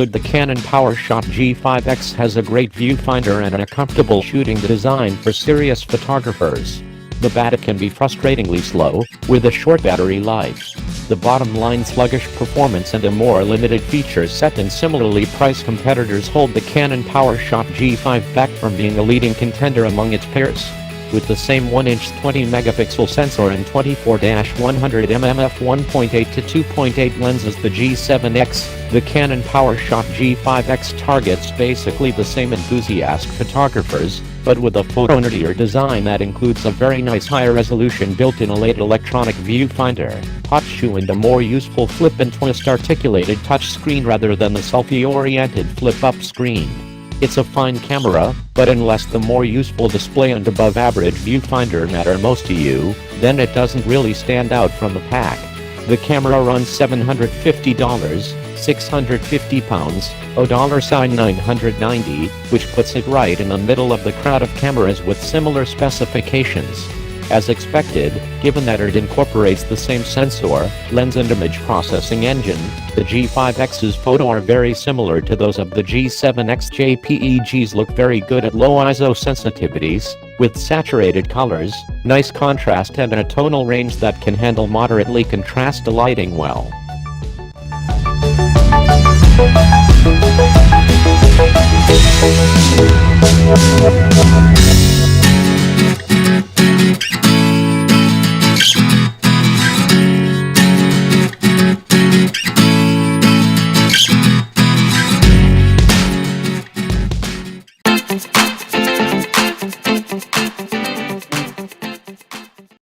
The Canon PowerShot G5 X has a great viewfinder and a comfortable shooting design for serious photographers. The bad it can be frustratingly slow, with a short battery life. The bottom line sluggish performance and a more limited feature set and similarly priced competitors hold the Canon PowerShot G5 back from being a leading contender among its peers. With the same 1-inch 20-megapixel sensor and 24-100 mm f1.8 to 2.8 lens as the G7X, the Canon PowerShot G5 X targets basically the same enthusiast photographers, but with a photo-nerdier design that includes a very nice high-resolution built-in OLED electronic viewfinder, hot shoe and a more useful flip and twist articulated touchscreen rather than the selfie-oriented flip-up screen. It's a fine camera, but unless the more useful display and above-average viewfinder matter most to you, then it doesn't really stand out from the pack. The camera runs $750, £650, $990, which puts it right in the middle of the crowd of cameras with similar specifications. As expected, given that it incorporates the same sensor, lens and image processing engine, the G5X's photos are very similar to those of the G7X. JPEGs look very good at low ISO sensitivities, with saturated colors, nice contrast and a tonal range that can handle moderately contrasted lighting well.